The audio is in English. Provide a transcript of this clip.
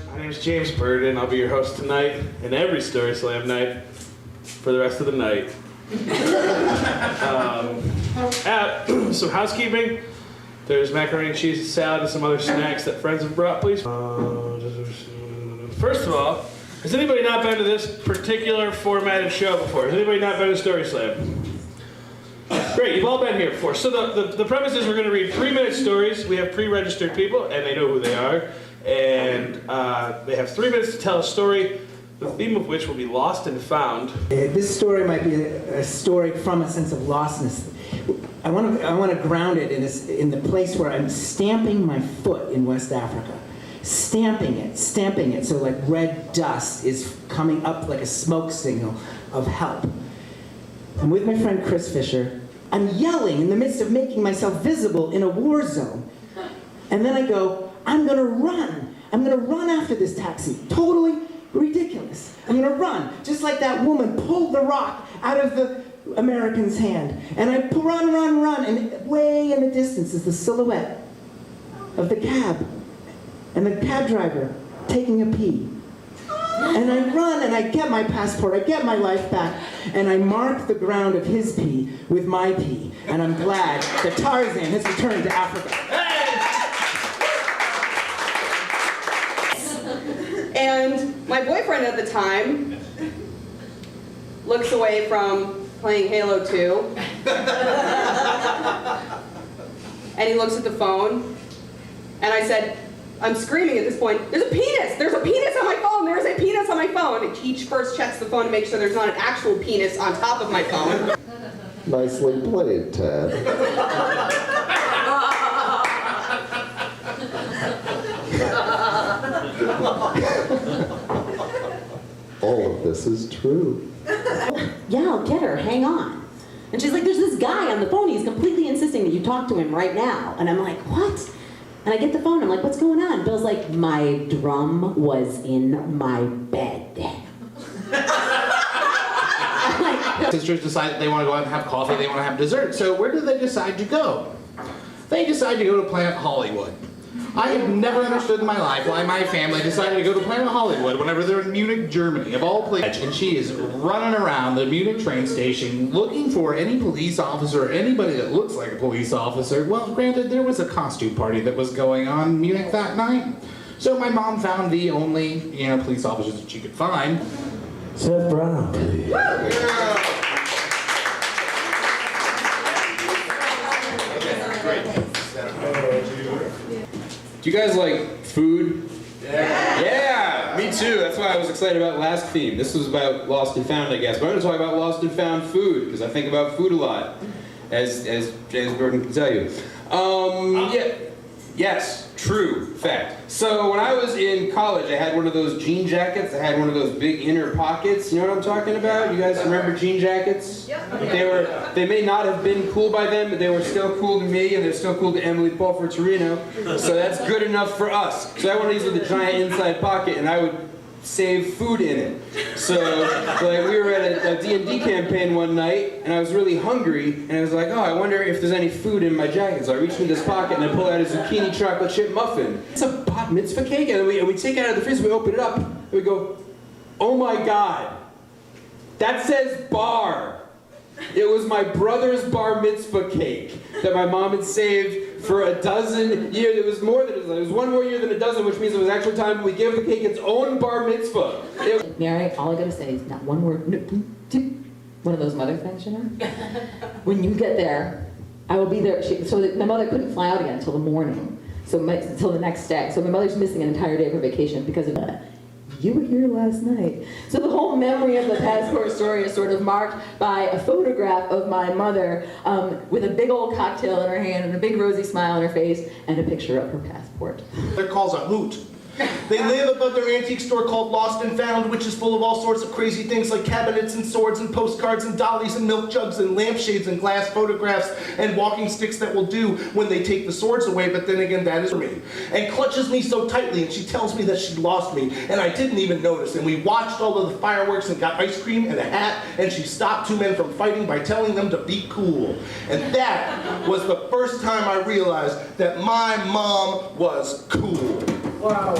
My name is James Bird, and I'll be your host tonight and every Story Slam night for the rest of the night. Some housekeeping. There's macaroni and cheese, salad, and some other snacks that friends have brought, please. First of all, has anybody not been to this particular formatted show before? Has anybody not been to Story Slam? Great, you've all been here before. So the premise is we're going to read 3-minute stories. We have pre-registered people, and they know who they are. And they have 3 minutes to tell a story, the theme of which will be lost and found. This story might be a story from a sense of lostness. I want to ground it in the place where I'm stamping my foot in West Africa. Stamping it, so like red dust is coming up like a smoke signal of help. I'm with my friend Chris Fisher. I'm yelling in the midst of making myself visible in a war zone. And then I go, I'm gonna run. I'm gonna run after this taxi. Totally ridiculous. I'm gonna run, just like that woman pulled the rock out of the American's hand. And I run, and way in the distance is the silhouette of the cab. And the cab driver taking a pee. And I run and I get my passport, I get my life back, and I mark the ground of his pee with my pee. And I'm glad that Tarzan has returned to Africa. And my boyfriend at the time looks away from playing Halo 2. And he looks at the phone. And I said, I'm screaming at this point, there's a penis on my phone, there's a penis on my phone. And he first checks the phone to make sure there's not an actual penis on top of my phone. Nicely played, Ted. All of this is true. Yeah, I'll get her, hang on. And she's like, there's this guy on the phone, he's completely insisting that you talk to him right now. And I'm like, what? And I get the phone, I'm like, what's going on? Bill's like, my drum was in my bed. Sisters decide that they want to go out and have coffee, they want to have dessert. So where do they decide to go? They decide to go to Planet Hollywood. I have never understood in my life why my family decided to go to Planet Hollywood whenever they're in Munich, Germany, of all places. And she is running around the Munich train station looking for any police officer or anybody that looks like a police officer. Well, granted, there was a costume party that was going on in Munich that night. So my mom found the only, police officers that she could find. Seth Brown, please. Do you guys like food? Yeah, me too. That's why I was excited about last theme. This was about lost and found, I guess. But I'm going to talk about lost and found food, because I think about food a lot, as James Gordon can tell you. Yes, true, fact. So when I was in college, I had one of those jean jackets. I had one of those big inner pockets. You know what I'm talking about? You guys remember jean jackets? Yep. They may not have been cool by then, but they were still cool to me, and they're still cool to Emily Pulford Torino. So that's good enough for us. So I had one of these with a giant inside pocket, and I would save food in it. So like we were at a D&D campaign one night, and I was really hungry, and I was like, oh, I wonder if there's any food in my jacket. So I reached into this pocket, and I pulled out a zucchini chocolate chip muffin. It's a bat mitzvah cake, and we take it out of the freezer, we open it up, and we go, oh my God, that says bar. It was my brother's bar mitzvah cake that my mom had saved for a dozen years. It was more than a dozen. It was one more year than a dozen, which means it was actually time we gave the cake its own bar mitzvah. Mary, all I gotta say is not one word. One of those mother things, When you get there, I will be there. So my mother couldn't fly out again until the morning. Until the next day. So my mother's missing an entire day of her vacation because of that. You were here last night. So the whole memory of the passport story is sort of marked by a photograph of my mother with a big old cocktail in her hand and a big rosy smile on her face and a picture of her passport. They're called a hoot. They live above their antique store called Lost and Found, which is full of all sorts of crazy things like cabinets and swords and postcards and dollies and milk jugs and lampshades and glass photographs and walking sticks that will do when they take the swords away, but then again, that is me. And clutches me so tightly, and she tells me that she lost me, and I didn't even notice. And we watched all of the fireworks and got ice cream and a hat, and she stopped two men from fighting by telling them to be cool. And that was the first time I realized that my mom was cool. Wow.